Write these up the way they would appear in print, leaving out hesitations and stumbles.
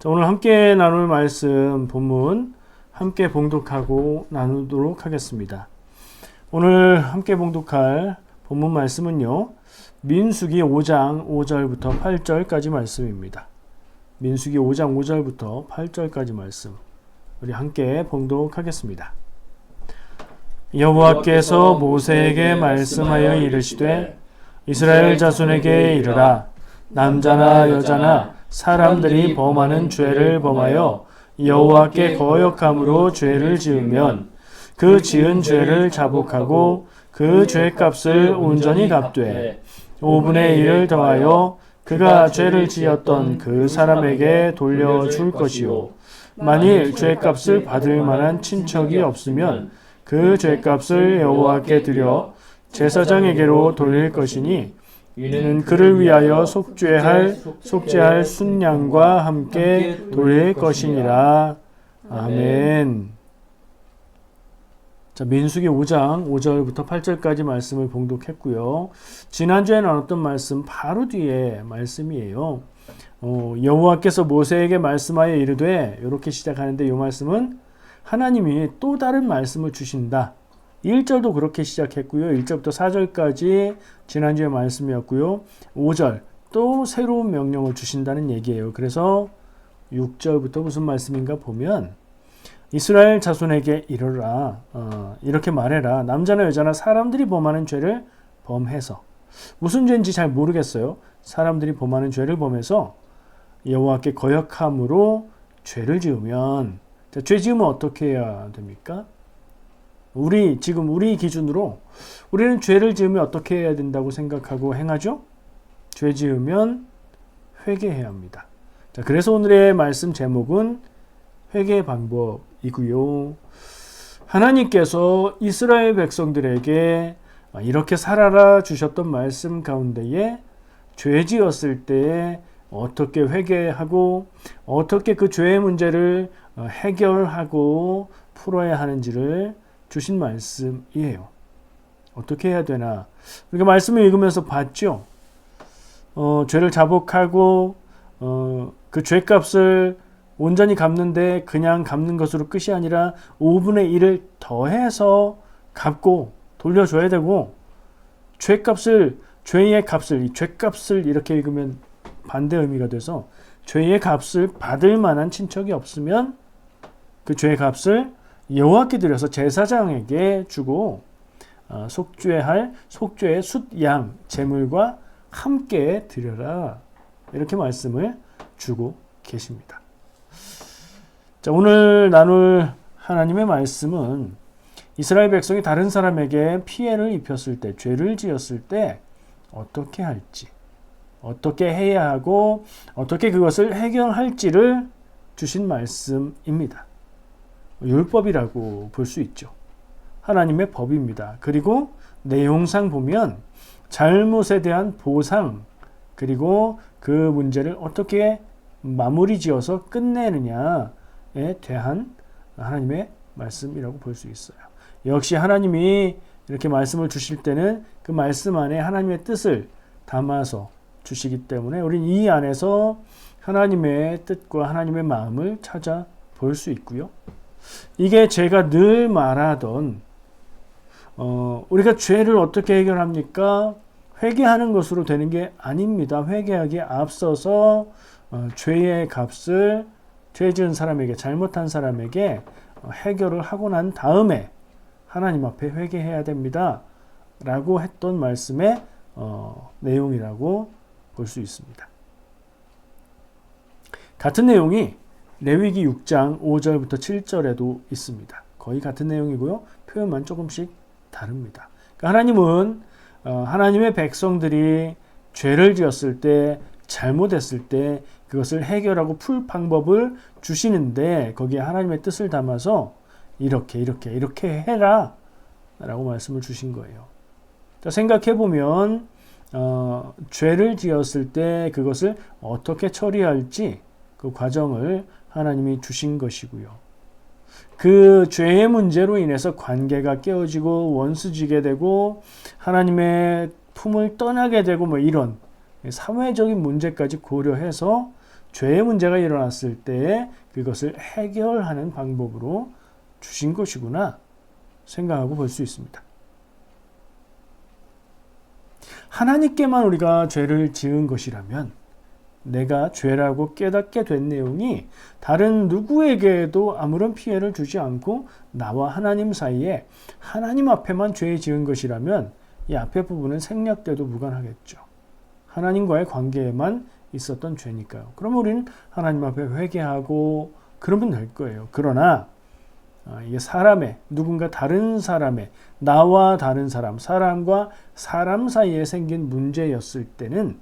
자, 오늘 함께 나눌 말씀 본문 함께 봉독하고 나누도록 하겠습니다. 오늘 함께 봉독할 본문 말씀은요, 민수기 5장 5절부터 8절까지 말씀입니다. 민수기 5장 5절부터 8절까지 말씀 우리 함께 봉독하겠습니다. 여호와께서 모세에게 말씀하여 이르시되 이스라엘 자손에게 이르라. 남자나 여자나 사람들이 범하는 죄를 범하여 여호와께 거역함으로 죄를 지으면 그 지은 죄를 자복하고 그 죄값을 온전히 갚되 5분의 1을 더하여 그가 죄를 지었던 그 사람에게 돌려줄 것이요, 만일 죄값을 받을 만한 친척이 없으면 그 죄값을 여호와께 드려 제사장에게로 돌릴 것이니 이는 그를 위하여 속죄할 순양과 함께 돌릴 것이니라. 아멘. 자, 민수기 5장 5절부터 8절까지 말씀을 봉독했고요. 지난주에 나눴던 말씀 바로 뒤에 말씀이에요. 여호와께서 모세에게 말씀하여 이르되, 이렇게 시작하는데 이 말씀은 하나님이 또 다른 말씀을 주신다. 1절도 그렇게 시작했고요. 1절부터 4절까지 지난주의 말씀이었고요. 5절 또 새로운 명령을 주신다는 얘기예요. 그래서 6절부터 무슨 말씀인가 보면 이스라엘 자손에게 이르라, 이렇게 말해라. 남자나 여자나 사람들이 범하는 죄를 범해서, 무슨 죄인지 잘 모르겠어요. 사람들이 범하는 죄를 범해서 여호와께 거역함으로 죄를 지으면, 자, 죄 지으면 어떻게 해야 됩니까? 우리 기준으로 우리는 죄를 지으면 어떻게 해야 된다고 생각하고 행하죠? 죄 지으면 회개해야 합니다. 자, 그래서 오늘의 말씀 제목은 회개 방법이고요. 하나님께서 이스라엘 백성들에게 이렇게 살아라 주셨던 말씀 가운데에 죄 지었을 때 어떻게 회개하고 어떻게 그 죄의 문제를 해결하고 풀어야 하는지를 주신 말씀이에요. 어떻게 해야 되나? 우리가 말씀을 읽으면서 봤죠. 죄를 자복하고 그 죄값을 온전히 갚는데 그냥 갚는 것으로 끝이 아니라 5분의 1을 더해서 갚고 돌려줘야 되고, 죄의 값을, 이 죄값을 이렇게 읽으면 반대 의미가 돼서 죄의 값을 받을 만한 친척이 없으면 그 죄의 값을 여호와께 드려서 제사장에게 주고 속죄의 숫양 제물과 함께 드려라, 이렇게 말씀을 주고 계십니다. 자, 오늘 나눌 하나님의 말씀은 이스라엘 백성이 다른 사람에게 피해를 입혔을 때, 죄를 지었을 때 어떻게 할지, 어떻게 해야 하고 어떻게 그것을 해결할지를 주신 말씀입니다. 율법이라고 볼 수 있죠. 하나님의 법입니다. 그리고 내용상 보면 잘못에 대한 보상, 그리고 그 문제를 어떻게 마무리 지어서 끝내느냐에 대한 하나님의 말씀이라고 볼 수 있어요. 역시 하나님이 이렇게 말씀을 주실 때는 그 말씀 안에 하나님의 뜻을 담아서 주시기 때문에 우리는 이 안에서 하나님의 뜻과 하나님의 마음을 찾아볼 수 있고요. 이게 제가 늘 말하던 우리가 죄를 어떻게 해결합니까? 회개하는 것으로 되는 게 아닙니다. 회개하기에 앞서서 죄의 값을 죄 지은 사람에게, 잘못한 사람에게 해결을 하고 난 다음에 하나님 앞에 회개해야 됩니다 라고 했던 말씀의 내용이라고 볼 수 있습니다. 같은 내용이 레위기 6장 5절부터 7절에도 있습니다. 거의 같은 내용이고요. 표현만 조금씩 다릅니다. 그러니까 하나님은 하나님의 백성들이 죄를 지었을 때, 잘못했을 때 그것을 해결하고 풀 방법을 주시는데, 거기에 하나님의 뜻을 담아서 이렇게 해라 라고 말씀을 주신 거예요. 생각해보면 죄를 지었을 때 그것을 어떻게 처리할지 그 과정을 하나님이 주신 것이고요. 그 죄의 문제로 인해서 관계가 깨어지고 원수지게 되고 하나님의 품을 떠나게 되고 이런 사회적인 문제까지 고려해서 죄의 문제가 일어났을 때 그것을 해결하는 방법으로 주신 것이구나 생각하고 볼 수 있습니다. 하나님께만 우리가 죄를 지은 것이라면 내가 죄라고 깨닫게 된 내용이 다른 누구에게도 아무런 피해를 주지 않고 나와 하나님 사이에 하나님 앞에만 죄 지은 것이라면 이 앞에 부분은 생략돼도 무관하겠죠. 하나님과의 관계에만 있었던 죄니까요. 그러면 우리는 하나님 앞에 회개하고 그러면 될 거예요. 그러나 이게 사람의, 누군가 다른 사람의, 나와 다른 사람, 사람과 사람 사이에 생긴 문제였을 때는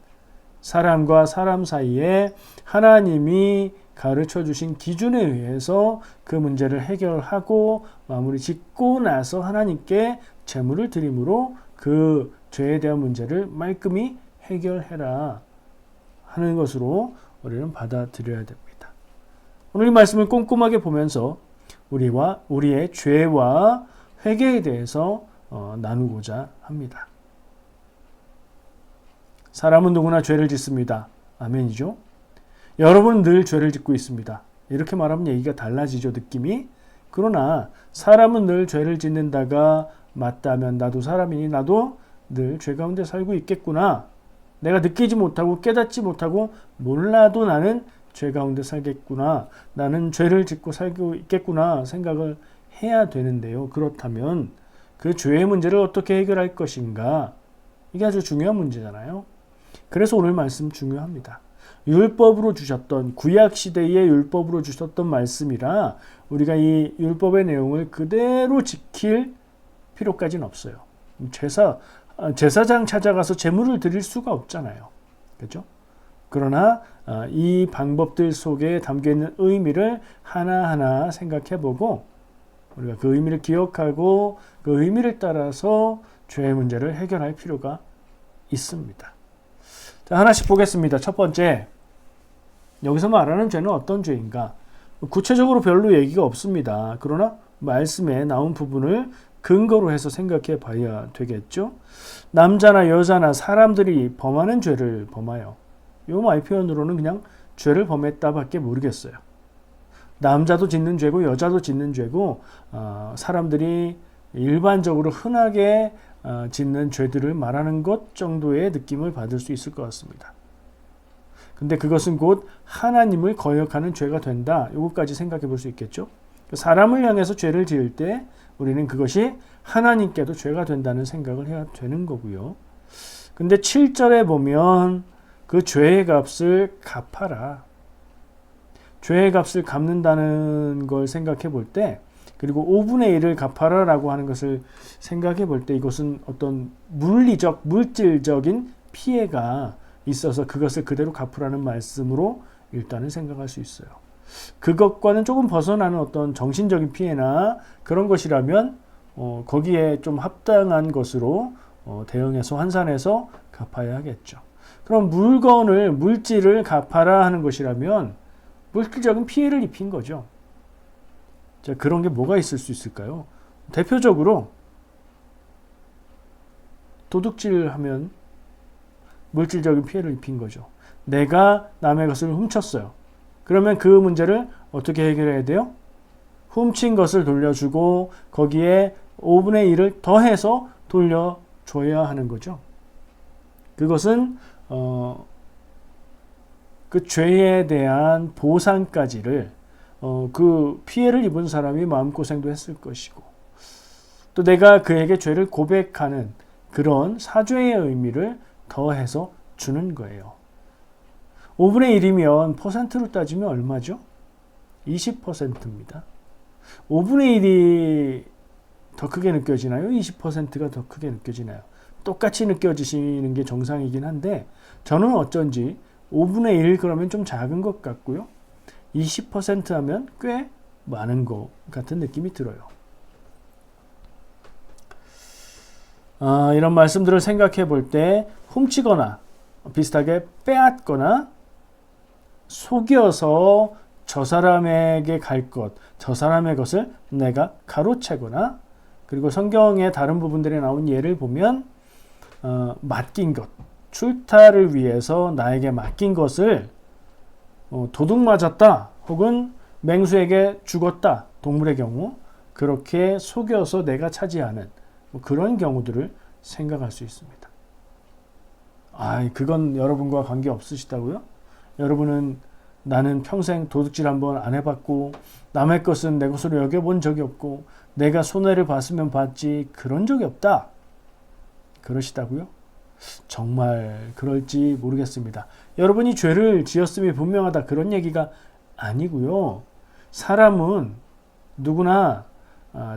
사람과 사람 사이에 하나님이 가르쳐 주신 기준에 의해서 그 문제를 해결하고 마무리 짓고 나서 하나님께 제물을 드림으로 그 죄에 대한 문제를 말끔히 해결해라 하는 것으로 우리는 받아들여야 됩니다. 오늘 이 말씀을 꼼꼼하게 보면서 우리의 죄와 회개에 대해서 나누고자 합니다. 사람은 누구나 죄를 짓습니다. 아멘이죠? 여러분은 늘 죄를 짓고 있습니다. 이렇게 말하면 얘기가 달라지죠, 느낌이. 그러나 사람은 늘 죄를 짓는다가 맞다면 나도 사람이니 나도 늘 죄 가운데 살고 있겠구나. 내가 느끼지 못하고 깨닫지 못하고 몰라도 나는 죄 가운데 살겠구나. 나는 죄를 짓고 살고 있겠구나 생각을 해야 되는데요. 그렇다면 그 죄의 문제를 어떻게 해결할 것인가? 이게 아주 중요한 문제잖아요. 그래서 오늘 말씀 중요합니다. 율법으로 주셨던, 구약시대의 율법으로 주셨던 말씀이라 우리가 이 율법의 내용을 그대로 지킬 필요까지는 없어요. 제사장 찾아가서 제물을 드릴 수가 없잖아요. 그렇죠? 그러나 이 방법들 속에 담겨있는 의미를 하나하나 생각해보고 우리가 그 의미를 기억하고 그 의미를 따라서 죄의 문제를 해결할 필요가 있습니다. 자, 하나씩 보겠습니다. 첫 번째, 여기서 말하는 죄는 어떤 죄인가? 구체적으로 별로 얘기가 없습니다. 그러나 말씀에 나온 부분을 근거로 해서 생각해 봐야 되겠죠. 남자나 여자나 사람들이 범하는 죄를 범하여, 요 말 표현으로는 그냥 죄를 범했다밖에 모르겠어요. 남자도 짓는 죄고 여자도 짓는 죄고 사람들이 일반적으로 흔하게 짓는 죄들을 말하는 것 정도의 느낌을 받을 수 있을 것 같습니다. 근데 그것은 곧 하나님을 거역하는 죄가 된다. 이것까지 생각해 볼 수 있겠죠. 사람을 향해서 죄를 지을 때 우리는 그것이 하나님께도 죄가 된다는 생각을 해야 되는 거고요. 근데 7절에 보면 그 죄의 값을 갚아라. 죄의 값을 갚는다는 걸 생각해 볼 때, 그리고 5분의 1을 갚아라 라고 하는 것을 생각해 볼 때 이것은 어떤 물질적인 피해가 있어서 그것을 그대로 갚으라는 말씀으로 일단은 생각할 수 있어요. 그것과는 조금 벗어나는 어떤 정신적인 피해나 그런 것이라면 거기에 좀 합당한 것으로 대응해서 환산해서 갚아야 하겠죠. 그럼 물질을 갚아라 하는 것이라면 물질적인 피해를 입힌 거죠. 자, 그런 게 뭐가 있을 수 있을까요? 대표적으로 도둑질하면 물질적인 피해를 입힌 거죠. 내가 남의 것을 훔쳤어요. 그러면 그 문제를 어떻게 해결해야 돼요? 훔친 것을 돌려주고 거기에 5분의 1을 더해서 돌려줘야 하는 거죠. 그것은 그 죄에 대한 보상까지를 그 피해를 입은 사람이 마음고생도 했을 것이고 또 내가 그에게 죄를 고백하는 그런 사죄의 의미를 더해서 주는 거예요. 5분의 1이면 퍼센트로 따지면 얼마죠? 20%입니다. 5분의 1이 더 크게 느껴지나요? 20%가 더 크게 느껴지나요? 똑같이 느껴지시는 게 정상이긴 한데 저는 어쩐지 5분의 1 그러면 좀 작은 것 같고요. 20% 하면 꽤 많은 것 같은 느낌이 들어요. 이런 말씀들을 생각해 볼 때 훔치거나 비슷하게 빼앗거나 속여서 저 사람에게 갈 것, 저 사람의 것을 내가 가로채거나 그리고 성경의 다른 부분들에 나온 예를 보면 맡긴 것, 출타를 위해서 나에게 맡긴 것을 도둑 맞았다 혹은 맹수에게 죽었다, 동물의 경우 그렇게 속여서 내가 차지하는 그런 경우들을 생각할 수 있습니다. 그건 여러분과 관계 없으시다고요? 여러분은 나는 평생 도둑질 한번 안 해봤고 남의 것은 내 것으로 여겨본 적이 없고 내가 손해를 봤으면 봤지 그런 적이 없다, 그러시다고요? 정말 그럴지 모르겠습니다. 여러분이 죄를 지었음이 분명하다 그런 얘기가 아니고요. 사람은 누구나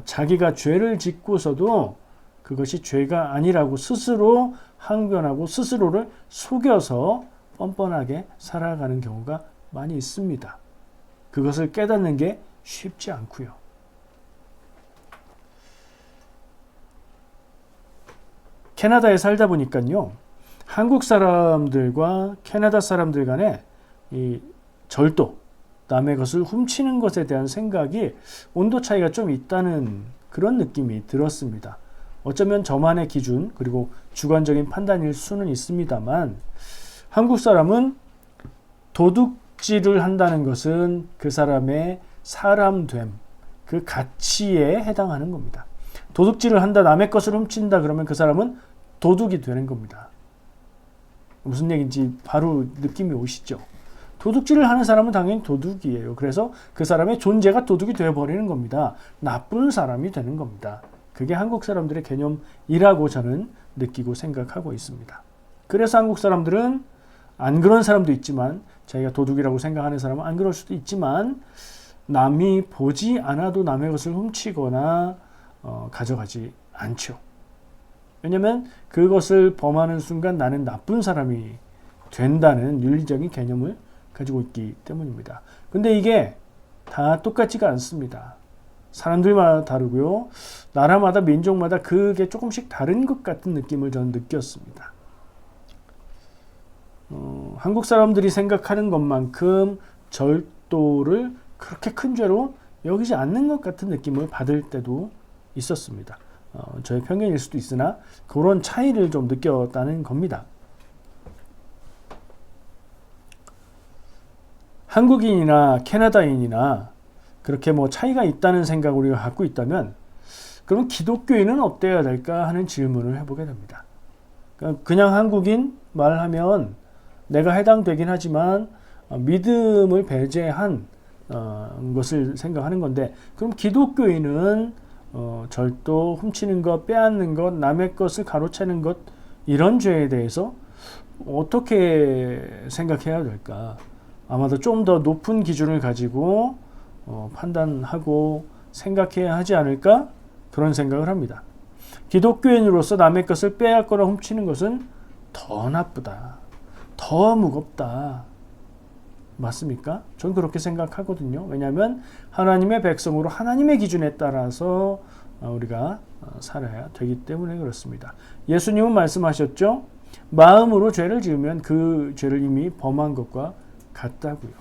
자기가 죄를 짓고서도 그것이 죄가 아니라고 스스로 항변하고 스스로를 속여서 뻔뻔하게 살아가는 경우가 많이 있습니다. 그것을 깨닫는 게 쉽지 않고요. 캐나다에 살다 보니까요, 한국 사람들과 캐나다 사람들 간에 이 절도, 남의 것을 훔치는 것에 대한 생각이 온도 차이가 좀 있다는 그런 느낌이 들었습니다. 어쩌면 저만의 기준 그리고 주관적인 판단일 수는 있습니다만 한국 사람은 도둑질을 한다는 것은 그 사람의 사람됨, 그 가치에 해당하는 겁니다. 도둑질을 한다, 남의 것을 훔친다 그러면 그 사람은 도둑이 되는 겁니다. 무슨 얘기인지 바로 느낌이 오시죠? 도둑질을 하는 사람은 당연히 도둑이에요. 그래서 그 사람의 존재가 도둑이 되어버리는 겁니다. 나쁜 사람이 되는 겁니다. 그게 한국 사람들의 개념이라고 저는 느끼고 생각하고 있습니다. 그래서 한국 사람들은 안 그런 사람도 있지만, 자기가 도둑이라고 생각하는 사람은 안 그럴 수도 있지만, 남이 보지 않아도 남의 것을 훔치거나 가져가지 않죠. 왜냐하면 그것을 범하는 순간 나는 나쁜 사람이 된다는 윤리적인 개념을 가지고 있기 때문입니다. 근데 이게 다 똑같지가 않습니다. 사람들마다 다르고요. 나라마다 민족마다 그게 조금씩 다른 것 같은 느낌을 저는 느꼈습니다. 한국 사람들이 생각하는 것만큼 절도를 그렇게 큰 죄로 여기지 않는 것 같은 느낌을 받을 때도 있었습니다. 저의 편견일 수도 있으나 그런 차이를 좀 느꼈다는 겁니다. 한국인이나 캐나다인이나 그렇게 차이가 있다는 생각을 우리가 갖고 있다면, 그럼 기독교인은 어때야 될까 하는 질문을 해보게 됩니다. 그냥 한국인 말하면 내가 해당되긴 하지만 믿음을 배제한 것을 생각하는 건데, 그럼 기독교인은 절도, 훔치는 것, 빼앗는 것, 남의 것을 가로채는 것, 이런 죄에 대해서 어떻게 생각해야 될까? 아마도 좀 더 높은 기준을 가지고 판단하고 생각해야 하지 않을까? 그런 생각을 합니다. 기독교인으로서 남의 것을 빼앗거나 훔치는 것은 더 나쁘다, 더 무겁다. 맞습니까? 전 그렇게 생각하거든요. 왜냐하면 하나님의 백성으로 하나님의 기준에 따라서 우리가 살아야 되기 때문에 그렇습니다. 예수님은 말씀하셨죠? 마음으로 죄를 지으면 그 죄를 이미 범한 것과 같다고요.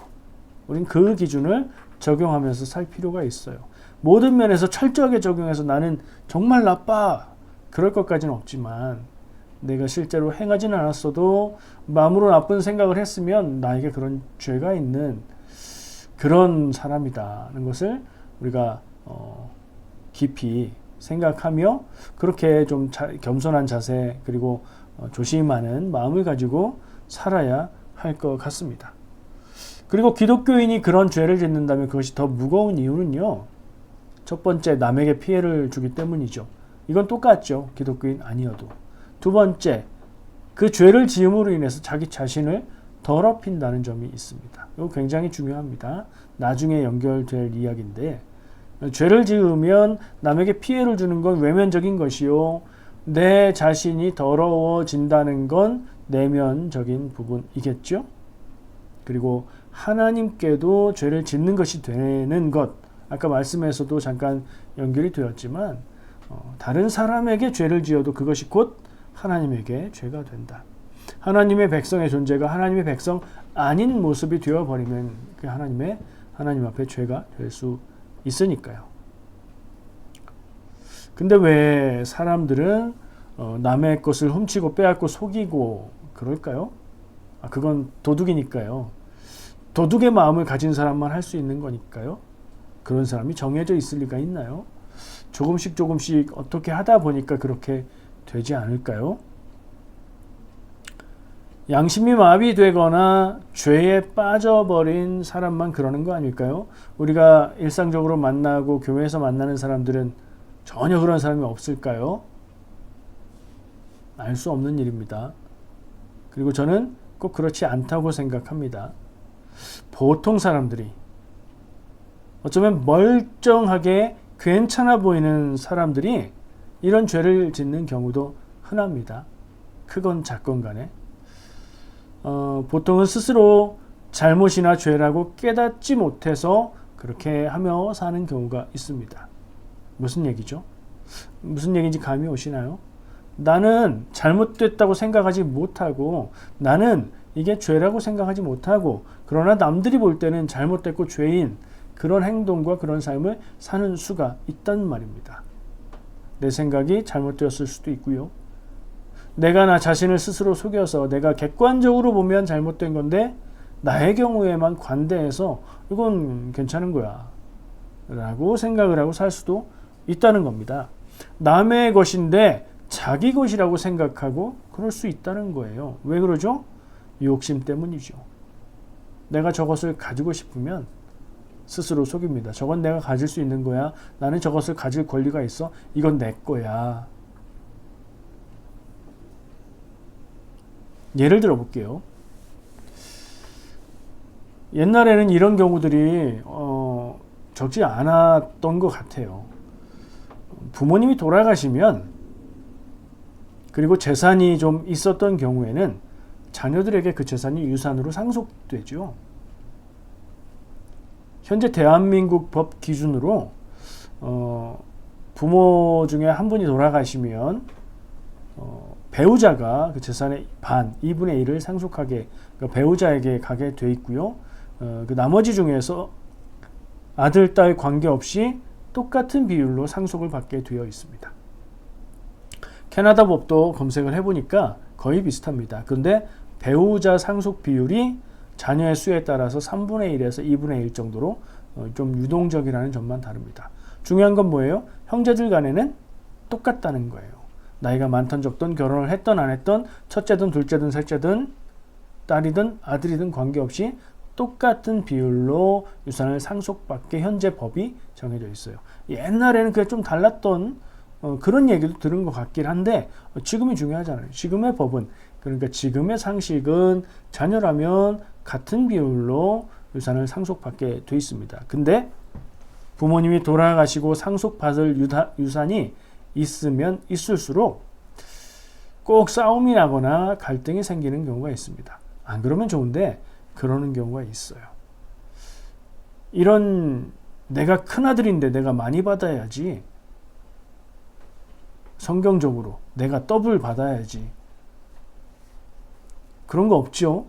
우린 그 기준을 적용하면서 살 필요가 있어요. 모든 면에서 철저하게 적용해서 나는 정말 나빠, 그럴 것까지는 없지만, 내가 실제로 행하지는 않았어도 마음으로 나쁜 생각을 했으면 나에게 그런 죄가 있는 그런 사람이다는 것을 우리가 깊이 생각하며 그렇게 좀 겸손한 자세 그리고 조심하는 마음을 가지고 살아야 할 것 같습니다. 그리고 기독교인이 그런 죄를 짓는다면 그것이 더 무거운 이유는요, 첫 번째, 남에게 피해를 주기 때문이죠. 이건 똑같죠, 기독교인 아니어도. 두 번째, 그 죄를 지음으로 인해서 자기 자신을 더럽힌다는 점이 있습니다. 이거 굉장히 중요합니다. 나중에 연결될 이야기인데, 죄를 지으면 남에게 피해를 주는 건 외면적인 것이요, 내 자신이 더러워진다는 건 내면적인 부분이겠죠. 그리고 하나님께도 죄를 짓는 것이 되는 것, 아까 말씀에서도 잠깐 연결이 되었지만 다른 사람에게 죄를 지어도 그것이 곧 하나님에게 죄가 된다. 하나님의 백성의 존재가 하나님의 백성 아닌 모습이 되어버리면 그 하나님 앞에 죄가 될 수 있으니까요. 근데 왜 사람들은 남의 것을 훔치고 빼앗고 속이고 그럴까요? 그건 도둑이니까요. 도둑의 마음을 가진 사람만 할 수 있는 거니까요. 그런 사람이 정해져 있을 리가 있나요? 조금씩 어떻게 하다 보니까 그렇게 되지 않을까요? 양심이 마비되거나 죄에 빠져버린 사람만 그러는 거 아닐까요? 우리가 일상적으로 만나고 교회에서 만나는 사람들은 전혀 그런 사람이 없을까요? 알 수 없는 일입니다. 그리고 저는 꼭 그렇지 않다고 생각합니다. 보통 사람들이 어쩌면 멀쩡하게 괜찮아 보이는 사람들이 이런 죄를 짓는 경우도 흔합니다. 크건 작건 간에. 보통은 스스로 잘못이나 죄라고 깨닫지 못해서 그렇게 하며 사는 경우가 있습니다. 무슨 얘기죠? 무슨 얘기인지 감이 오시나요? 나는 잘못됐다고 생각하지 못하고, 나는 이게 죄라고 생각하지 못하고, 그러나 남들이 볼 때는 잘못됐고 죄인 그런 행동과 그런 삶을 사는 수가 있단 말입니다. 내 생각이 잘못되었을 수도 있고요. 내가 나 자신을 스스로 속여서 내가 객관적으로 보면 잘못된 건데 나의 경우에만 관대해서 이건 괜찮은 거야 라고 생각을 하고 살 수도 있다는 겁니다. 남의 것인데 자기 것이라고 생각하고 그럴 수 있다는 거예요. 왜 그러죠? 욕심 때문이죠. 내가 저것을 가지고 싶으면 스스로 속입니다. 저건 내가 가질 수 있는 거야. 나는 저것을 가질 권리가 있어. 이건 내 거야. 예를 들어 볼게요. 옛날에는 이런 경우들이 적지 않았던 것 같아요. 부모님이 돌아가시면, 그리고 재산이 좀 있었던 경우에는 자녀들에게 그 재산이 유산으로 상속되죠. 현재 대한민국 법 기준으로 부모 중에 한 분이 돌아가시면 배우자가 그 재산의 반, 2분의 1을 상속하게, 그러니까 배우자에게 가게 돼 있고요. 그 나머지 중에서 아들, 딸 관계없이 똑같은 비율로 상속을 받게 되어 있습니다. 캐나다 법도 검색을 해보니까 거의 비슷합니다. 근데 배우자 상속 비율이 자녀의 수에 따라서 3분의 1에서 2분의 1 정도로 좀 유동적이라는 점만 다릅니다. 중요한 건 뭐예요? 형제들 간에는 똑같다는 거예요. 나이가 많던 적던, 결혼을 했던 안 했던, 첫째든 둘째든 셋째든 딸이든 아들이든 관계없이 똑같은 비율로 유산을 상속받게 현재 법이 정해져 있어요. 옛날에는 그게 좀 달랐던 그런 얘기도 들은 것 같긴 한데 지금이 중요하잖아요. 지금의 법은, 그러니까 지금의 상식은 자녀라면 같은 비율로 유산을 상속받게 돼 있습니다. 근데 부모님이 돌아가시고 상속받을 유산이 있으면 있을수록 꼭 싸움이 나거나 갈등이 생기는 경우가 있습니다. 안 그러면 좋은데 그러는 경우가 있어요. 이런, 내가 큰아들인데 내가 많이 받아야지, 성경적으로 내가 더블 받아야지, 그런 거 없죠.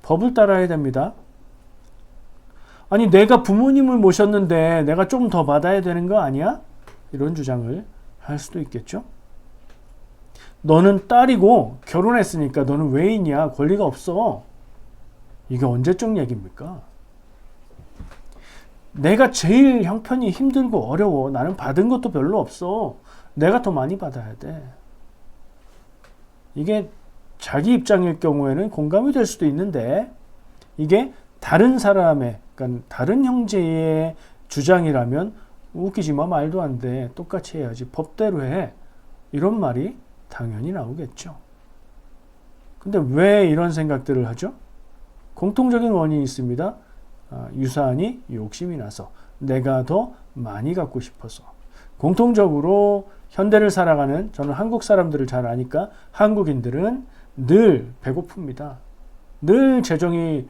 법을 따라야 됩니다. 아니, 내가 부모님을 모셨는데 내가 좀 더 받아야 되는 거 아니야? 이런 주장을 할 수도 있겠죠. 너는 딸이고 결혼했으니까 너는 외인이야. 권리가 없어. 이게 언제적 얘기입니까? 내가 제일 형편이 힘들고 어려워. 나는 받은 것도 별로 없어. 내가 더 많이 받아야 돼. 이게 자기 입장일 경우에는 공감이 될 수도 있는데, 이게 다른 사람의, 그러니까 다른 형제의 주장이라면 웃기지 마, 말도 안 돼, 똑같이 해야지, 법대로 해, 이런 말이 당연히 나오겠죠. 근데 왜 이런 생각들을 하죠? 공통적인 원인이 있습니다. 유산이 욕심이 나서, 내가 더 많이 갖고 싶어서. 공통적으로 현대를 살아가는, 저는 한국 사람들을 잘 아니까 한국인들은 늘 배고픕니다. 늘 재정이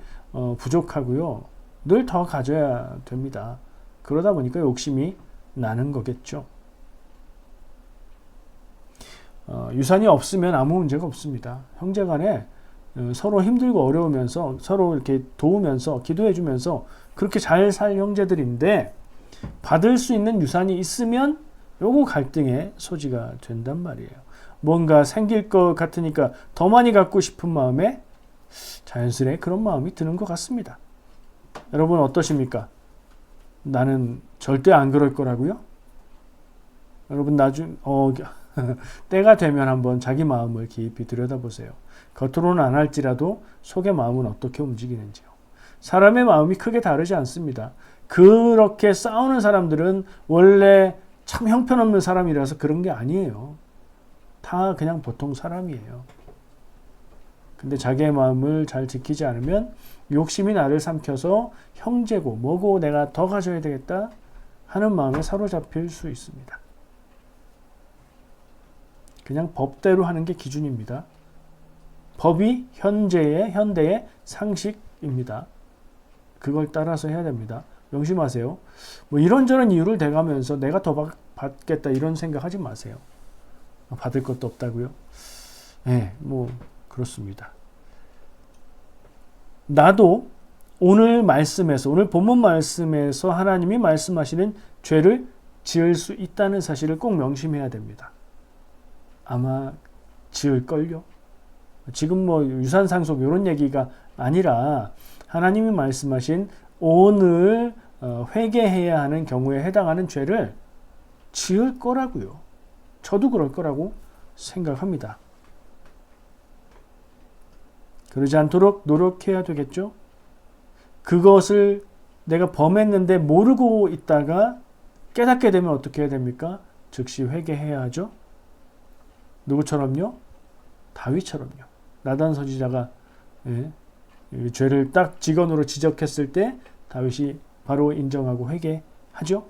부족하고요. 늘 더 가져야 됩니다. 그러다 보니까 욕심이 나는 거겠죠. 유산이 없으면 아무 문제가 없습니다. 형제간에 서로 힘들고 어려우면서 서로 이렇게 도우면서 기도해주면서 그렇게 잘 살 형제들인데, 받을 수 있는 유산이 있으면 요거 갈등의 소지가 된단 말이에요. 뭔가 생길 것 같으니까 더 많이 갖고 싶은 마음에 자연스레 그런 마음이 드는 것 같습니다. 여러분 어떠십니까? 나는 절대 안 그럴 거라고요? 여러분 때가 되면 한번 자기 마음을 깊이 들여다보세요. 겉으로는 안 할지라도 속의 마음은 어떻게 움직이는지요. 사람의 마음이 크게 다르지 않습니다. 그렇게 싸우는 사람들은 원래 참 형편없는 사람이라서 그런 게 아니에요. 다 그냥 보통 사람이에요. 근데 자기의 마음을 잘 지키지 않으면 욕심이 나를 삼켜서 형제고 뭐고 내가 더 가져야 되겠다 하는 마음에 사로잡힐 수 있습니다. 그냥 법대로 하는 게 기준입니다. 법이 현대의 상식입니다. 그걸 따라서 해야 됩니다. 명심하세요. 뭐 이런저런 이유를 대가면서 내가 더 받겠다 이런 생각하지 마세요. 받을 것도 없다고요? 네, 뭐 그렇습니다. 나도 오늘 본문 말씀에서 하나님이 말씀하시는 죄를 지을 수 있다는 사실을 꼭 명심해야 됩니다. 아마 지을걸요? 지금 뭐 유산상속 이런 얘기가 아니라 하나님이 말씀하신 오늘 회개해야 하는 경우에 해당하는 죄를 지을 거라고요. 저도 그럴 거라고 생각합니다. 그러지 않도록 노력해야 되겠죠? 그것을 내가 범했는데 모르고 있다가 깨닫게 되면 어떻게 해야 됩니까? 즉시 회개해야 하죠. 누구처럼요? 다윗처럼요. 나단 선지자가 죄를 딱 직언으로 지적했을 때 다윗이 바로 인정하고 회개하죠.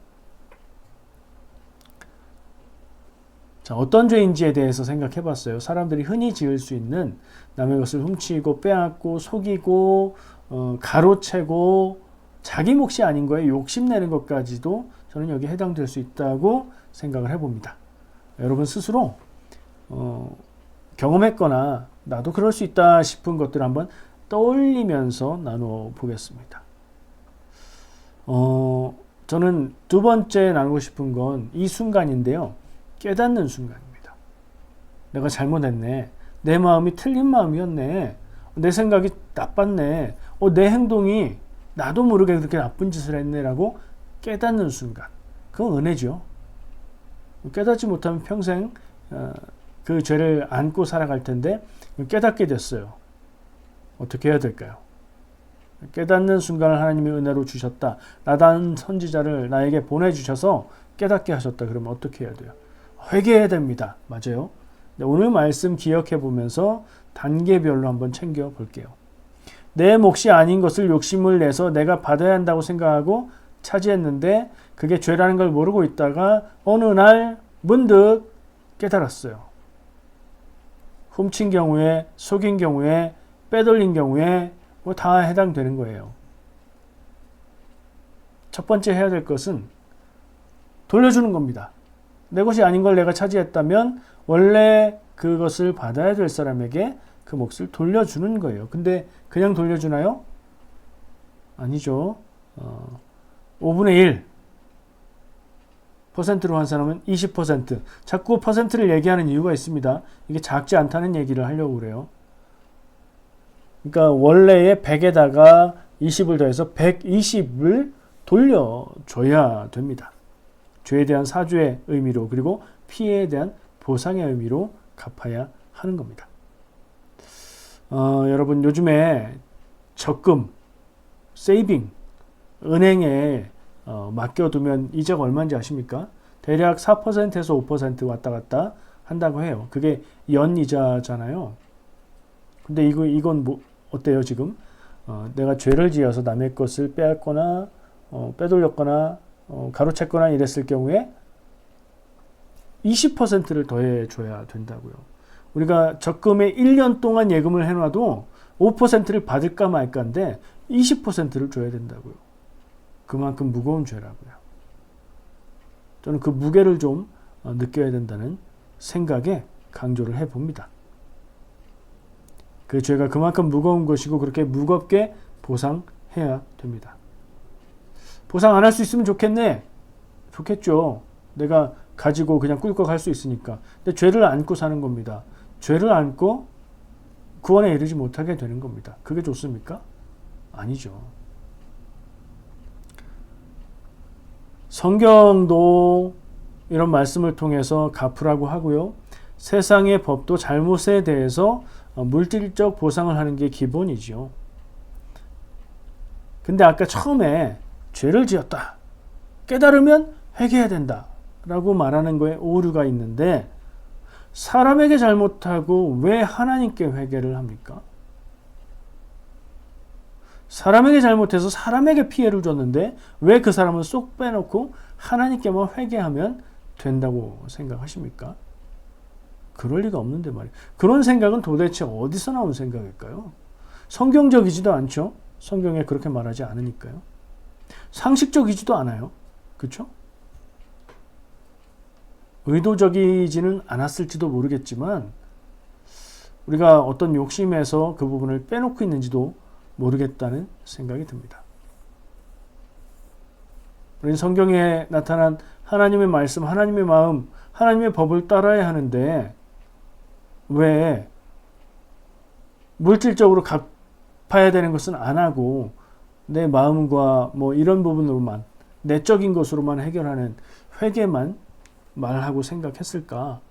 자, 어떤 죄인지에 대해서 생각해 봤어요. 사람들이 흔히 지을 수 있는 남의 것을 훔치고 빼앗고 속이고 가로채고 자기 몫이 아닌 거에 욕심내는 것까지도 저는 여기에 해당될 수 있다고 생각을 해봅니다. 여러분 스스로 경험했거나 나도 그럴 수 있다 싶은 것들을 한번 떠올리면서 나눠 보겠습니다. 저는 두 번째 나누고 싶은 건 이 순간인데요. 깨닫는 순간입니다. 내가 잘못했네. 내 마음이 틀린 마음이었네. 내 생각이 나빴네. 내 행동이 나도 모르게 그렇게 나쁜 짓을 했네라고 깨닫는 순간. 그건 은혜죠. 깨닫지 못하면 평생 그 죄를 안고 살아갈 텐데 깨닫게 됐어요. 어떻게 해야 될까요? 깨닫는 순간을 하나님이 은혜로 주셨다. 나단 선지자를 나에게 보내주셔서 깨닫게 하셨다. 그러면 어떻게 해야 돼요? 회개해야 됩니다. 맞아요. 오늘 말씀 기억해 보면서 단계별로 한번 챙겨 볼게요. 내 몫이 아닌 것을 욕심을 내서 내가 받아야 한다고 생각하고 차지했는데 그게 죄라는 걸 모르고 있다가 어느 날 문득 깨달았어요. 훔친 경우에, 속인 경우에, 빼돌린 경우에 뭐 다 해당되는 거예요. 첫 번째 해야 될 것은 돌려주는 겁니다. 내 것이 아닌 걸 내가 차지했다면 원래 그것을 받아야 될 사람에게 그 몫을 돌려주는 거예요. 근데 그냥 돌려주나요? 아니죠. 5분의 1 퍼센트로 한 사람은 20%. 자꾸 퍼센트를 얘기하는 이유가 있습니다. 이게 작지 않다는 얘기를 하려고 그래요. 그러니까 원래의 100에다가 20을 더해서 120을 돌려줘야 됩니다. 죄에 대한 사죄의 의미로 그리고 피해에 대한 보상의 의미로 갚아야 하는 겁니다. 여러분 요즘에 적금, 세이빙, 은행에 맡겨두면 이자가 얼마인지 아십니까? 대략 4%에서 5% 왔다 갔다 한다고 해요. 그게 연이자잖아요. 근데 이건 뭐 어때요 지금? 내가 죄를 지어서 남의 것을 빼앗거나 빼돌렸거나 가로챘거나 이랬을 경우에 20%를 더해줘야 된다고요. 우리가 적금에 1년 동안 예금을 해놔도 5%를 받을까 말까인데 20%를 줘야 된다고요. 그만큼 무거운 죄라고요. 저는 그 무게를 좀 느껴야 된다는 생각에 강조를 해봅니다. 그 죄가 그만큼 무거운 것이고 그렇게 무겁게 보상해야 됩니다. 보상 안 할 수 있으면 좋겠네. 좋겠죠. 내가 가지고 그냥 꿀꺽 할 수 있으니까. 근데 죄를 안고 사는 겁니다. 죄를 안고 구원에 이르지 못하게 되는 겁니다. 그게 좋습니까? 아니죠. 성경도 이런 말씀을 통해서 갚으라고 하고요. 세상의 법도 잘못에 대해서 물질적 보상을 하는 게 기본이죠. 근데 아까 처음에 죄를 지었다, 깨달으면 회개해야 된다 라고 말하는 거에 오류가 있는데, 사람에게 잘못하고 왜 하나님께 회개를 합니까? 사람에게 잘못해서 사람에게 피해를 줬는데 왜 그 사람을 쏙 빼놓고 하나님께만 회개하면 된다고 생각하십니까? 그럴 리가 없는데 말이에요. 그런 생각은 도대체 어디서 나온 생각일까요? 성경적이지도 않죠. 성경에 그렇게 말하지 않으니까요. 상식적이지도 않아요. 그렇죠? 의도적이지는 않았을지도 모르겠지만 우리가 어떤 욕심에서 그 부분을 빼놓고 있는지도 모르겠다는 생각이 듭니다. 우리는 성경에 나타난 하나님의 말씀, 하나님의 마음, 하나님의 법을 따라야 하는데 왜 물질적으로 갚아야 되는 것은 안 하고 내 마음과 뭐 이런 부분으로만, 내적인 것으로만 해결하는 회개만 말하고 생각했을까?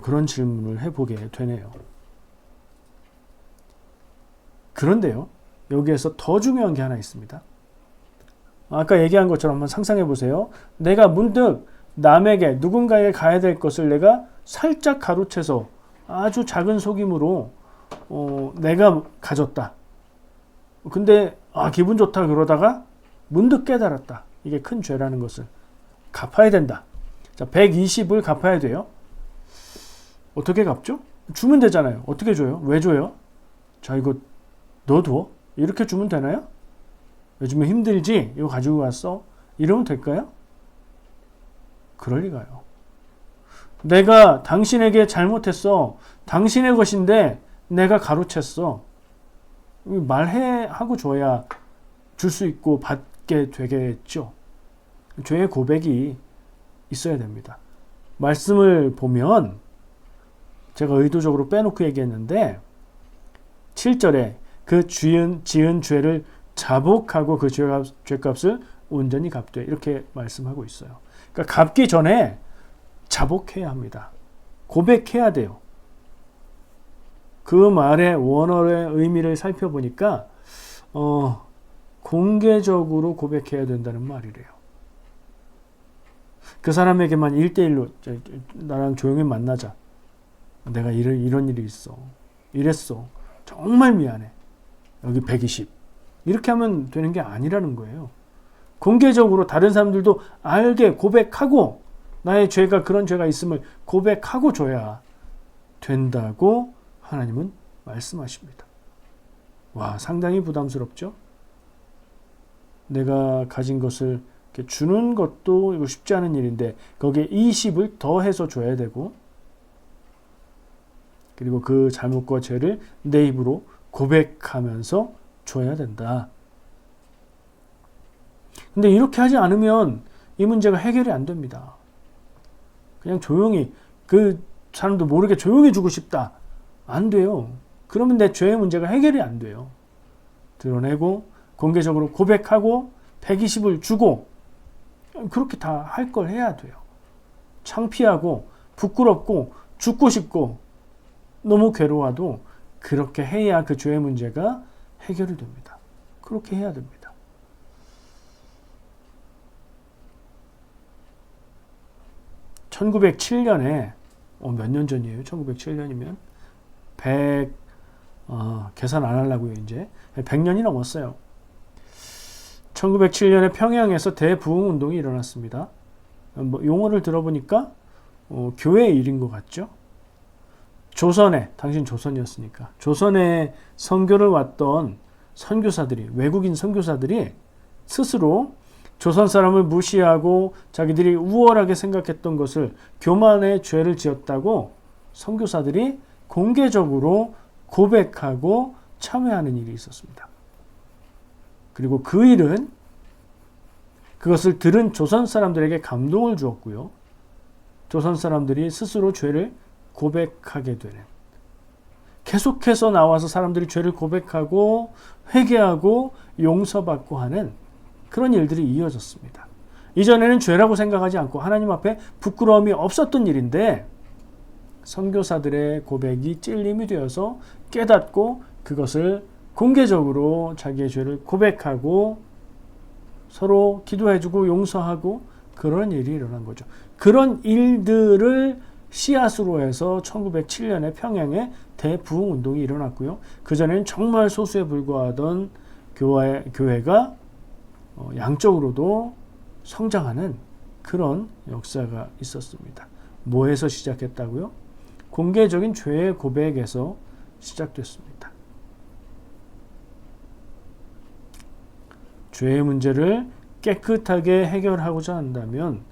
그런 질문을 해보게 되네요. 그런데요, 여기에서 더 중요한 게 하나 있습니다. 아까 얘기한 것처럼 한번 상상해 보세요. 내가 문득 남에게, 누군가에게 가야 될 것을 내가 살짝 가로채서 아주 작은 속임으로 내가 가졌다. 근데 기분 좋다 그러다가 문득 깨달았다. 이게 큰 죄라는 것을. 갚아야 된다. 자, 120을 갚아야 돼요. 어떻게 갚죠? 주면 되잖아요. 어떻게 줘요? 왜 줘요? 자, 이거 넣어둬. 이렇게 주면 되나요? 요즘에 힘들지? 이거 가지고 왔어? 이러면 될까요? 그럴 리가요. 내가 당신에게 잘못했어. 당신의 것인데 내가 가로챘어. 말하고 줘야 줄 수 있고 받게 되겠죠. 죄의 고백이 있어야 됩니다. 말씀을 보면 제가 의도적으로 빼놓고 얘기했는데 7절에 그 지은 죄를 자복하고 그 죄값을 온전히 갚되, 이렇게 말씀하고 있어요. 그러니까 갚기 전에 자복해야 합니다. 고백해야 돼요. 그 말의 원어의 의미를 살펴보니까 공개적으로 고백해야 된다는 말이래요. 그 사람에게만 1대1로 나랑 조용히 만나자. 내가 이런 일이 있어. 이랬어. 정말 미안해. 여기 120. 이렇게 하면 되는 게 아니라는 거예요. 공개적으로 다른 사람들도 알게 고백하고, 나의 죄가, 그런 죄가 있음을 고백하고 줘야 된다고 하나님은 말씀하십니다. 와, 상당히 부담스럽죠? 내가 가진 것을 이렇게 주는 것도 이거 쉽지 않은 일인데 거기에 20을 더해서 줘야 되고, 그리고 그 잘못과 죄를 내 입으로 고백하면서 줘야 된다. 근데 이렇게 하지 않으면 이 문제가 해결이 안 됩니다. 그냥 조용히, 그 사람도 모르게 조용히 주고 싶다. 안 돼요. 그러면 내 죄의 문제가 해결이 안 돼요. 드러내고 공개적으로 고백하고 120을 주고, 그렇게 다 할 걸 해야 돼요. 창피하고 부끄럽고 죽고 싶고 너무 괴로워도 그렇게 해야 그 죄의 문제가 해결이 됩니다. 그렇게 해야 됩니다. (1907년에) 몇 년 전이에요? 1907년이면 계산 안 하려고요. 이제 100년이 넘었어요. 1907년에 평양에서 대부흥운동이 일어났습니다. 용어를 들어보니까 교회 일인 것 같죠? 조선에, 당신 조선이었으니까, 조선에 선교를 왔던 선교사들이, 외국인 선교사들이 스스로 조선 사람을 무시하고 자기들이 우월하게 생각했던 것을, 교만의 죄를 지었다고 선교사들이 공개적으로 고백하고 참회하는 일이 있었습니다. 그리고 그 일은 그것을 들은 조선 사람들에게 감동을 주었고요. 조선 사람들이 스스로 죄를 고백하게 되는, 계속해서 나와서 사람들이 죄를 고백하고 회개하고 용서받고 하는 그런 일들이 이어졌습니다. 이전에는 죄라고 생각하지 않고 하나님 앞에 부끄러움이 없었던 일인데 선교사들의 고백이 찔림이 되어서 깨닫고 그것을 공개적으로 자기의 죄를 고백하고 서로 기도해주고 용서하고 그런 일이 일어난 거죠. 그런 일들을 씨앗으로 해서 1907년에 평양에 대부흥운동이 일어났고요. 그전에는 정말 소수에 불과하던 교회가 양적으로도 성장하는 그런 역사가 있었습니다. 뭐에서 시작했다고요? 공개적인 죄의 고백에서 시작됐습니다. 죄의 문제를 깨끗하게 해결하고자 한다면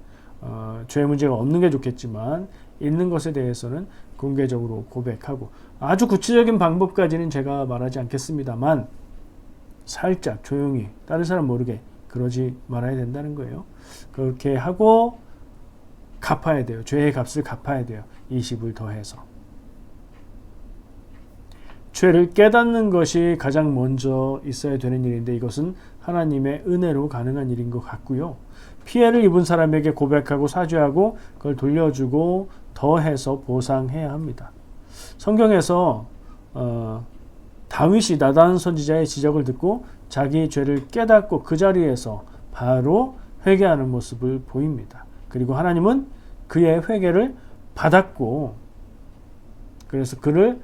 죄의 문제가 없는 게 좋겠지만 있는 것에 대해서는 공개적으로 고백하고 아주 구체적인 방법까지는 제가 말하지 않겠습니다만 살짝 조용히 다른 사람 모르게 그러지 말아야 된다는 거예요. 그렇게 하고 갚아야 돼요. 죄의 값을 갚아야 돼요. 20을 더해서. 죄를 깨닫는 것이 가장 먼저 있어야 되는 일인데 이것은 하나님의 은혜로 가능한 일인 것 같고요. 피해를 입은 사람에게 고백하고 사죄하고 그걸 돌려주고 더해서 보상해야 합니다. 성경에서 다윗이 나단 선지자의 지적을 듣고 자기 죄를 깨닫고 그 자리에서 바로 회개하는 모습을 보입니다. 그리고 하나님은 그의 회개를 받았고 그래서 그를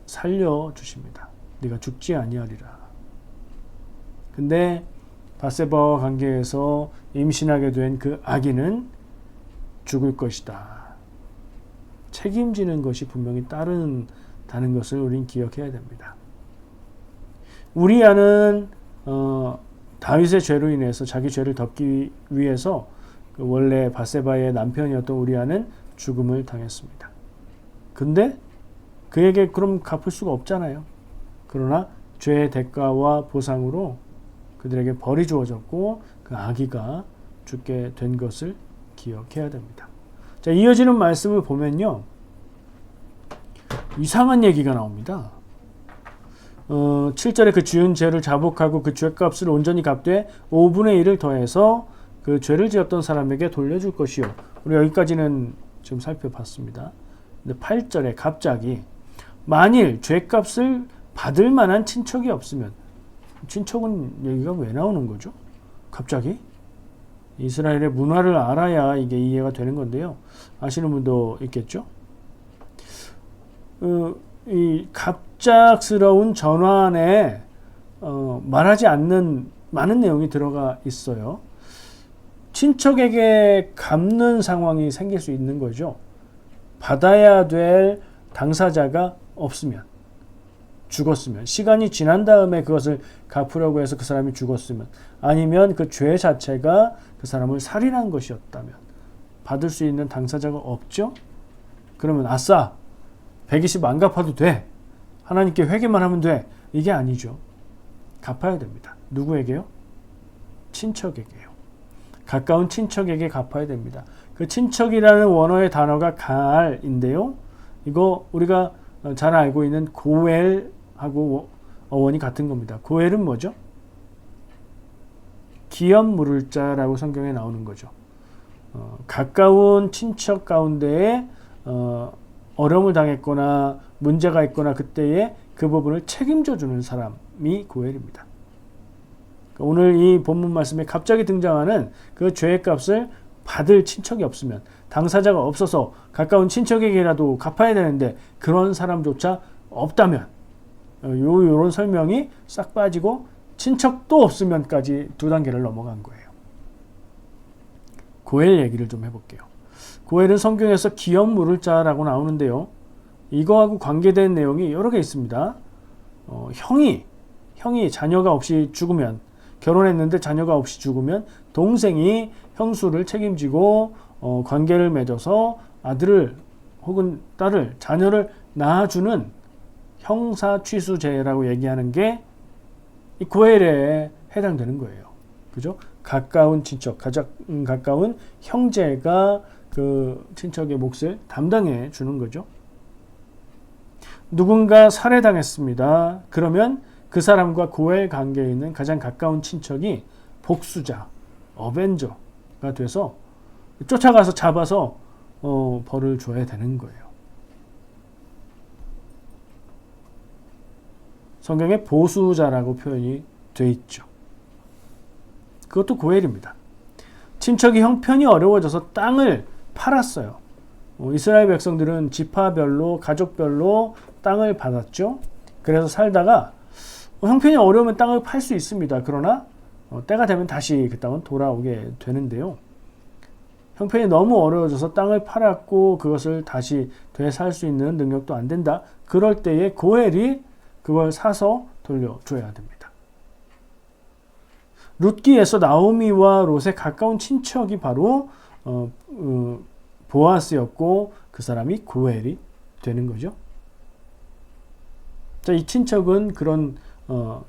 살려주십니다. 네가 죽지 아니하리라. 근데 밧세바와 관계에서 임신하게 된 그 아기는 죽을 것이다. 책임지는 것이 분명히 따른다는 것을 우린 기억해야 됩니다. 우리아는 다윗의 죄로 인해서 자기 죄를 덮기 위해서 그 원래 밧세바의 남편이었던 우리아는 죽음을 당했습니다. 근데 그에게 그럼 갚을 수가 없잖아요. 그러나 죄의 대가와 보상으로 그들에게 벌이 주어졌고 그 아기가 죽게 된 것을 기억해야 됩니다. 자, 이어지는 말씀을 보면요. 이상한 얘기가 나옵니다. 7절에 그 지은 죄를 자복하고 그 죄값을 온전히 갚되 5분의 1을 더해서 그 죄를 지었던 사람에게 돌려줄 것이요. 우리 여기까지는 지금 살펴봤습니다. 근데 8절에 갑자기 만일 죄값을 받을 만한 친척이 없으면 친척은 여기가 왜 나오는 거죠? 갑자기? 이스라엘의 문화를 알아야 이게 이해가 되는 건데요. 아시는 분도 있겠죠? 이 갑작스러운 전환에 말하지 않는 많은 내용이 들어가 있어요. 친척에게 갚는 상황이 생길 수 있는 거죠. 받아야 될 당사자가 없으면, 죽었으면, 시간이 지난 다음에 그것을 갚으려고 해서 그 사람이 죽었으면, 아니면 그 죄 자체가 그 사람을 살인한 것이었다면 받을 수 있는 당사자가 없죠? 그러면 아싸! 120 안 갚아도 돼. 하나님께 회개만 하면 돼. 이게 아니죠. 갚아야 됩니다. 누구에게요? 친척에게요. 가까운 친척에게 갚아야 됩니다. 그 친척이라는 원어의 단어가 갈인데요. 이거 우리가 잘 알고 있는 고엘하고 어원이 같은 겁니다. 고엘은 뭐죠? 기업 물을 자라고 성경에 나오는 거죠. 가까운 친척 가운데에 어려움을 당했거나 문제가 있거나 그때에 그 부분을 책임져 주는 사람이 고엘입니다. 오늘 이 본문 말씀에 갑자기 등장하는 그 죄의 값을 받을 친척이 없으면, 당사자가 없어서 가까운 친척에게라도 갚아야 되는데 그런 사람조차 없다면, 요런 설명이 싹 빠지고 친척도 없으면까지 두 단계를 넘어간 거예요. 고엘 얘기를 좀 해볼게요. 고엘은 성경에서 기업 물을 자라고 나오는데요. 이거하고 관계된 내용이 여러 개 있습니다. 형이 자녀가 없이 죽으면, 결혼했는데 자녀가 없이 죽으면 동생이 형수를 책임지고 관계를 맺어서 아들을 혹은 딸을, 자녀를 낳아주는 형사취수제라고 얘기하는 게 이 고엘에 해당되는 거예요. 그죠? 가까운 친척, 가장 가까운 형제가 그 친척의 몫을 담당해 주는 거죠. 누군가 살해당했습니다. 그러면 그 사람과 고엘 관계에 있는 가장 가까운 친척이 복수자, 어벤져, 돼서 쫓아가서 잡아서 벌을 줘야 되는 거예요. 성경에 보수자라고 표현이 돼 있죠. 그것도 고엘입니다. 친척이 형편이 어려워져서 땅을 팔았어요. 이스라엘 백성들은 지파별로 가족별로 땅을 받았죠. 그래서 살다가 형편이 어려우면 땅을 팔 수 있습니다. 그러나 때가 되면 다시 그 땅은 돌아오게 되는데요. 형편이 너무 어려워져서 땅을 팔았고 그것을 다시 되살 수 있는 능력도 안 된다. 그럴 때에 고엘이 그걸 사서 돌려줘야 됩니다. 룻기에서 나오미와 롯의 가까운 친척이 바로 보아스였고 그 사람이 고엘이 되는 거죠. 자, 이 친척은 그런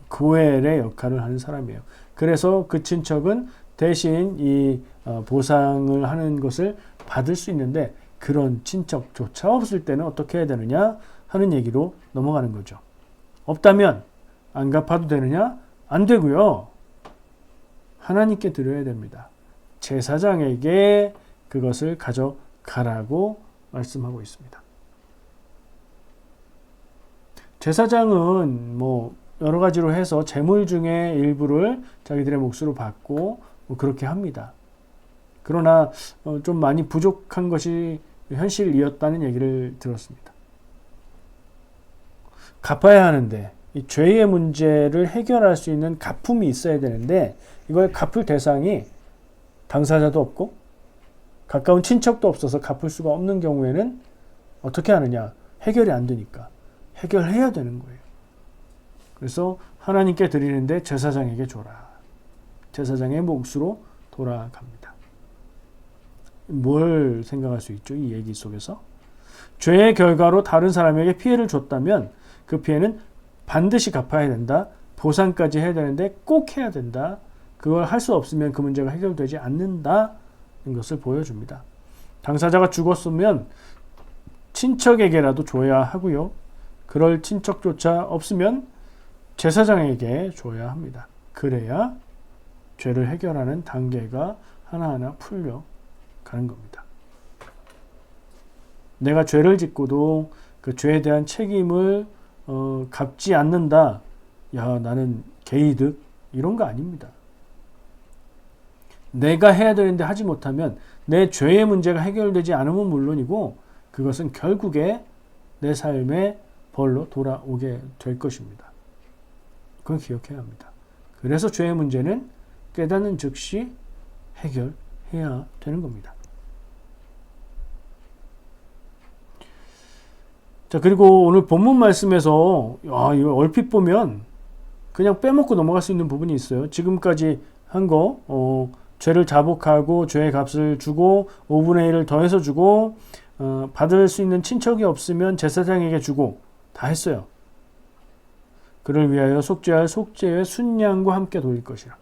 고엘의 역할을 하는 사람이에요. 그래서 그 친척은 대신 이 보상을 하는 것을 받을 수 있는데 그런 친척조차 없을 때는 어떻게 해야 되느냐 하는 얘기로 넘어가는 거죠. 없다면 안 갚아도 되느냐? 안 되고요. 하나님께 드려야 됩니다. 제사장에게 그것을 가져가라고 말씀하고 있습니다. 제사장은 여러 가지로 해서 재물 중에 일부를 자기들의 몫으로 받고 그렇게 합니다. 그러나 좀 많이 부족한 것이 현실이었다는 얘기를 들었습니다. 갚아야 하는데 이 죄의 문제를 해결할 수 있는 갚음이 있어야 되는데 이걸 갚을 대상이 당사자도 없고 가까운 친척도 없어서 갚을 수가 없는 경우에는 어떻게 하느냐? 해결이 안 되니까 해결해야 되는 거예요. 그래서 하나님께 드리는데 제사장에게 줘라. 제사장의 몫으로 돌아갑니다. 뭘 생각할 수 있죠? 이 얘기 속에서 죄의 결과로 다른 사람에게 피해를 줬다면 그 피해는 반드시 갚아야 된다. 보상까지 해야 되는데 꼭 해야 된다. 그걸 할 수 없으면 그 문제가 해결되지 않는다는 것을 보여줍니다. 당사자가 죽었으면 친척에게라도 줘야 하고요. 그럴 친척조차 없으면 제사장에게 줘야 합니다. 그래야 죄를 해결하는 단계가 하나하나 풀려가는 겁니다. 내가 죄를 짓고도 그 죄에 대한 책임을 갚지 않는다. 야, 나는 개이득 이런 거 아닙니다. 내가 해야 되는데 하지 못하면 내 죄의 문제가 해결되지 않으면 물론이고 그것은 결국에 내 삶의 벌로 돌아오게 될 것입니다. 그건 기억해야 합니다. 그래서 죄의 문제는 깨닫는 즉시 해결해야 되는 겁니다. 자, 그리고 오늘 본문 말씀에서 이거 얼핏 보면 그냥 빼먹고 넘어갈 수 있는 부분이 있어요. 지금까지 한 거 죄를 자복하고 죄의 값을 주고 5분의 1을 더해서 주고 받을 수 있는 친척이 없으면 제사장에게 주고 다 했어요. 그를 위하여 속죄할 속죄의 순양과 함께 돌릴 것이라.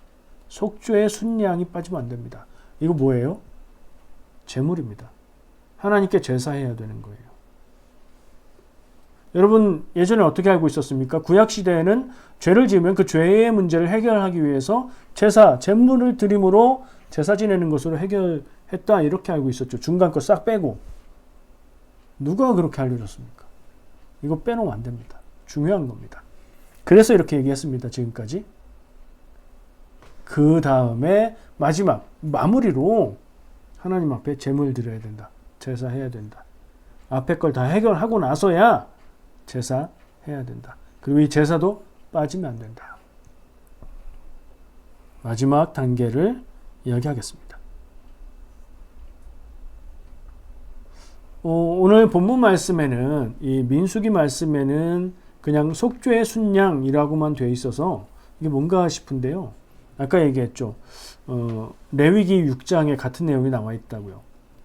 속죄의 순양이 빠지면 안 됩니다. 이거 뭐예요? 제물입니다. 하나님께 제사해야 되는 거예요. 여러분 예전에 어떻게 알고 있었습니까? 구약시대에는 죄를 지으면 그 죄의 문제를 해결하기 위해서 제사, 제물을 드림으로 제사 지내는 것으로 해결했다 이렇게 알고 있었죠. 중간 거 싹 빼고. 누가 그렇게 알려줬습니까? 이거 빼놓으면 안 됩니다. 중요한 겁니다. 그래서 이렇게 얘기했습니다. 지금까지. 그 다음에 마지막 마무리로 하나님 앞에 제물 드려야 된다. 제사해야 된다. 앞에 걸 다 해결하고 나서야 제사해야 된다. 그리고 이 제사도 빠지면 안 된다. 마지막 단계를 이야기하겠습니다. 오늘 본문 말씀에는 이 민수기 말씀에는 그냥 속죄의 순양이라고만 되어 있어서 이게 뭔가 싶은데요. 아까 얘기했죠. 레위기 6장에 같은 내용이 나와 있다고요.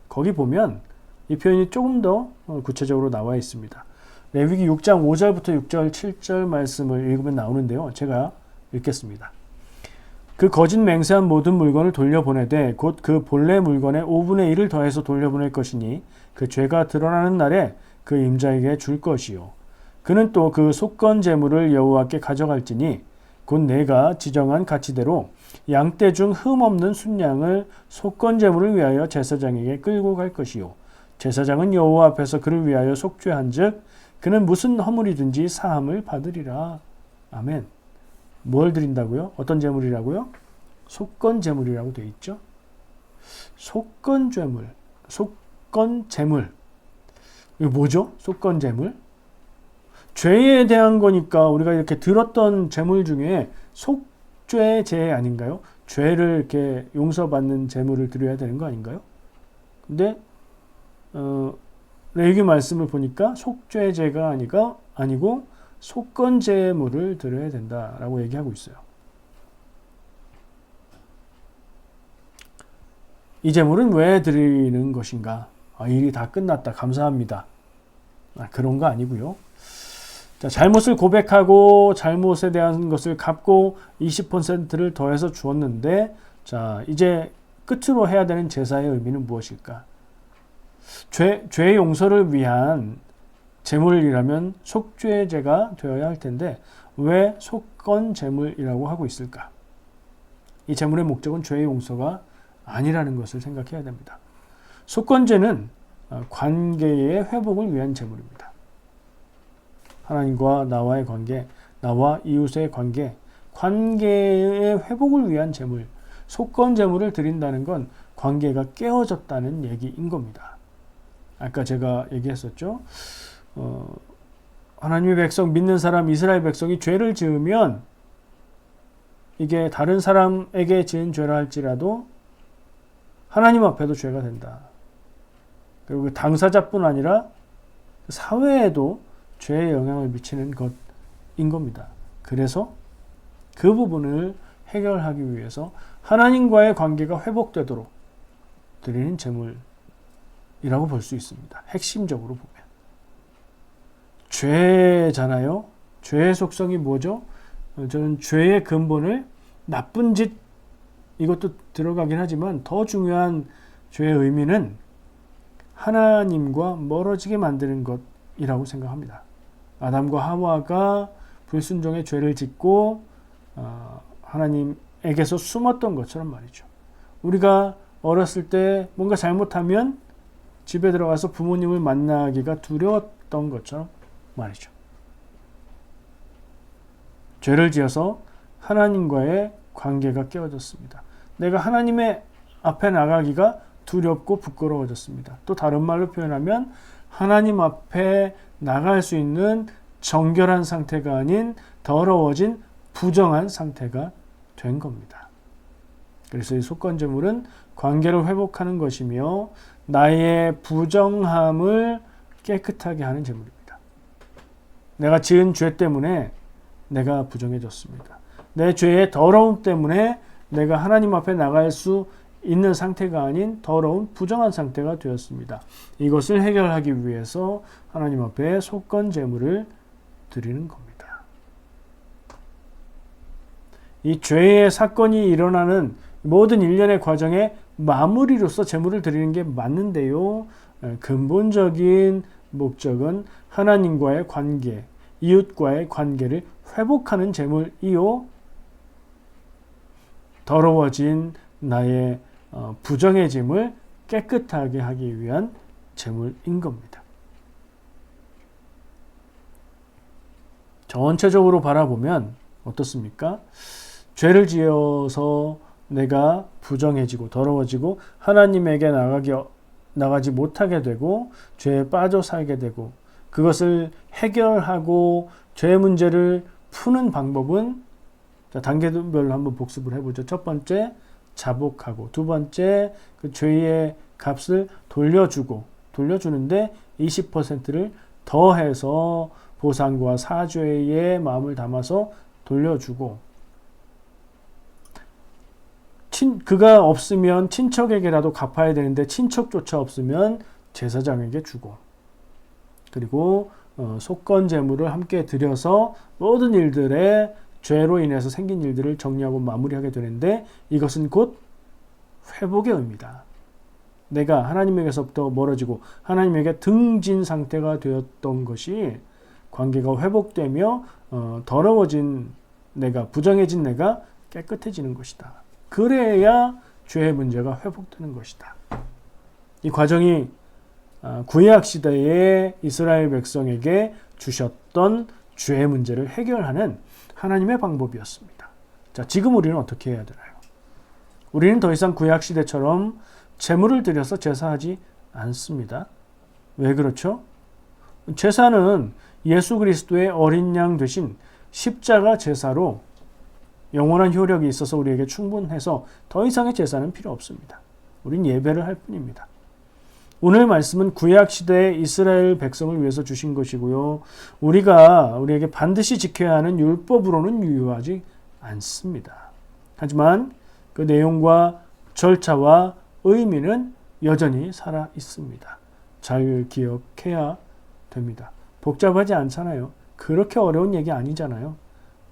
거기 보면 이 표현이 조금 더 구체적으로 나와 있습니다. 레위기 6장 5절부터 6절, 7절 말씀을 읽으면 나오는데요. 제가 읽겠습니다. 그 거짓 맹세한 모든 물건을 돌려보내되 곧 그 본래 물건의 5분의 1을 더해서 돌려보낼 것이니 그 죄가 드러나는 날에 그 임자에게 줄 것이요. 그는 또 그 속건 제물을 여호와께 가져갈지니 곧 내가 지정한 가치대로 양떼 중 흠 없는 순양을 속건제물을 위하여 제사장에게 끌고 갈 것이요 제사장은 여호와 앞에서 그를 위하여 속죄한즉 그는 무슨 허물이든지 사함을 받으리라. 아멘. 뭘 드린다고요? 어떤 제물이라고요? 속건제물이라고 되어 있죠. 속건제물, 속건제물. 이거 뭐죠? 속건제물? 죄에 대한 거니까 우리가 이렇게 들었던 제물 중에 속죄제 아닌가요? 죄를 이렇게 용서받는 제물을 드려야 되는 거 아닌가요? 근데 레위기 말씀을 보니까 속죄제가 아니고 속건제물을 드려야 된다라고 얘기하고 있어요. 이 제물은 왜 드리는 것인가? 일이 다 끝났다. 감사합니다. 그런 거 아니고요. 자, 잘못을 고백하고 잘못에 대한 것을 갚고 20%를 더해서 주었는데 자, 이제 끝으로 해야 되는 제사의 의미는 무엇일까? 죄 용서를 위한 제물이라면 속죄제가 되어야 할 텐데 왜 속건제물이라고 하고 있을까? 이 제물의 목적은 죄의 용서가 아니라는 것을 생각해야 됩니다. 속건제는 관계의 회복을 위한 제물입니다. 하나님과 나와의 관계, 나와 이웃의 관계의 회복을 위한 제물, 속건제물을 드린다는 건 관계가 깨어졌다는 얘기인 겁니다. 아까 제가 얘기했었죠. 하나님의 백성, 믿는 사람, 이스라엘 백성이 죄를 지으면 이게 다른 사람에게 지은 죄라 할지라도 하나님 앞에도 죄가 된다. 그리고 그 당사자뿐 아니라 사회에도 죄의 영향을 미치는 것인 겁니다. 그래서 그 부분을 해결하기 위해서 하나님과의 관계가 회복되도록 드리는 제물이라고 볼 수 있습니다. 핵심적으로 보면. 죄잖아요. 죄의 속성이 뭐죠? 저는 죄의 근본을 나쁜 짓, 이것도 들어가긴 하지만 더 중요한 죄의 의미는 하나님과 멀어지게 만드는 것이라고 생각합니다. 아담과 하와가 불순종의 죄를 짓고 하나님에게서 숨었던 것처럼 말이죠. 우리가 어렸을 때 뭔가 잘못하면 집에 들어가서 부모님을 만나기가 두려웠던 것처럼 말이죠. 죄를 지어서 하나님과의 관계가 깨어졌습니다. 내가 하나님의 앞에 나가기가 두렵고 부끄러워졌습니다. 또 다른 말로 표현하면 하나님 앞에 나갈 수 있는 정결한 상태가 아닌 더러워진 부정한 상태가 된 겁니다. 그래서 이 속건제물은 관계를 회복하는 것이며 나의 부정함을 깨끗하게 하는 제물입니다. 내가 지은 죄 때문에 내가 부정해졌습니다. 내 죄의 더러움 때문에 내가 하나님 앞에 나갈 수 있는 상태가 아닌 더러운 부정한 상태가 되었습니다. 이것을 해결하기 위해서 하나님 앞에 속건제물을 드리는 겁니다. 이 죄의 사건이 일어나는 모든 일련의 과정의 마무리로서 제물을 드리는 게 맞는데요. 근본적인 목적은 하나님과의 관계, 이웃과의 관계를 회복하는 제물이요. 더러워진 나의 부정해짐을 깨끗하게 하기 위한 제물인 겁니다. 전체적으로 바라보면 어떻습니까? 죄를 지어서 내가 부정해지고 더러워지고 하나님에게 나가지 못하게 되고 죄에 빠져 살게 되고 그것을 해결하고 죄 문제를 푸는 방법은 단계별로 한번 복습을 해보죠. 첫 번째, 자복하고 두 번째, 그 죄의 값을 돌려주는데 20%를 더해서 보상과 사죄의 마음을 담아서 돌려주고 그가 없으면 친척에게라도 갚아야 되는데 친척조차 없으면 제사장에게 주고 그리고 속건제물을 함께 드려서 모든 일들에 죄로 인해서 생긴 일들을 정리하고 마무리하게 되는데 이것은 곧 회복의 의미다. 내가 하나님에게서부터 멀어지고 하나님에게 등진 상태가 되었던 것이 관계가 회복되며 더러워진 내가, 부정해진 내가 깨끗해지는 것이다. 그래야 죄의 문제가 회복되는 것이다. 이 과정이 구약 시대의 이스라엘 백성에게 주셨던 죄의 문제를 해결하는 하나님의 방법이었습니다. 자, 지금 우리는 어떻게 해야 되나요? 우리는 더 이상 구약 시대처럼 제물을 드려서 제사하지 않습니다. 왜 그렇죠? 제사는 예수 그리스도의 어린 양 되신 십자가 제사로 영원한 효력이 있어서 우리에게 충분해서 더 이상의 제사는 필요 없습니다. 우린 예배를 할 뿐입니다. 오늘 말씀은 구약 시대의 이스라엘 백성을 위해서 주신 것이고요. 우리에게 반드시 지켜야 하는 율법으로는 유효하지 않습니다. 하지만 그 내용과 절차와 의미는 여전히 살아 있습니다. 잘 기억해야 됩니다. 복잡하지 않잖아요. 그렇게 어려운 얘기 아니잖아요.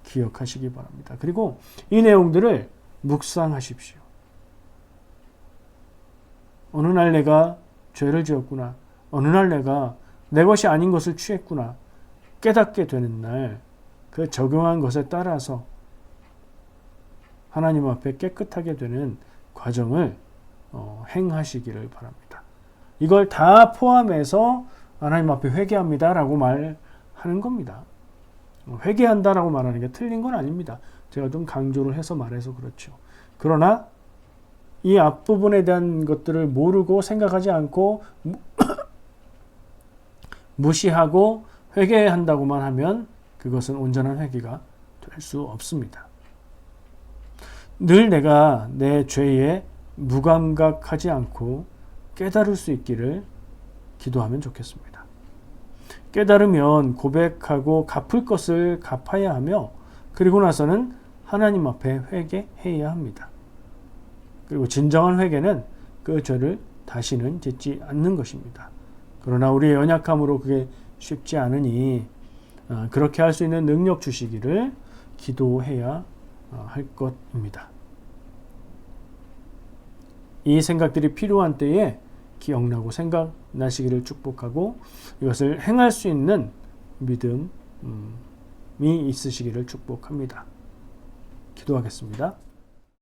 기억하시기 바랍니다. 그리고 이 내용들을 묵상하십시오. 어느 날 내가 죄를 지었구나. 어느 날 내가 내 것이 아닌 것을 취했구나. 깨닫게 되는 날 그 적용한 것에 따라서 하나님 앞에 깨끗하게 되는 과정을 행하시기를 바랍니다. 이걸 다 포함해서 하나님 앞에 회개합니다 라고 말하는 겁니다. 회개한다라고 말하는 게 틀린 건 아닙니다. 제가 좀 강조를 해서 말해서 그렇죠. 그러나 이 앞부분에 대한 것들을 모르고 생각하지 않고 무시하고 회개한다고만 하면 그것은 온전한 회개가 될 수 없습니다. 늘 내가 내 죄에 무감각하지 않고 깨달을 수 있기를 기도하면 좋겠습니다. 깨달으면 고백하고 갚을 것을 갚아야 하며 그리고 나서는 하나님 앞에 회개해야 합니다. 그리고 진정한 회개는 그 죄를 다시는 짓지 않는 것입니다. 그러나 우리의 연약함으로 그게 쉽지 않으니 그렇게 할 수 있는 능력 주시기를 기도해야 할 것입니다. 이 생각들이 필요한 때에 기억나고 생각나시기를 축복하고 이것을 행할 수 있는 믿음이 있으시기를 축복합니다. 기도하겠습니다.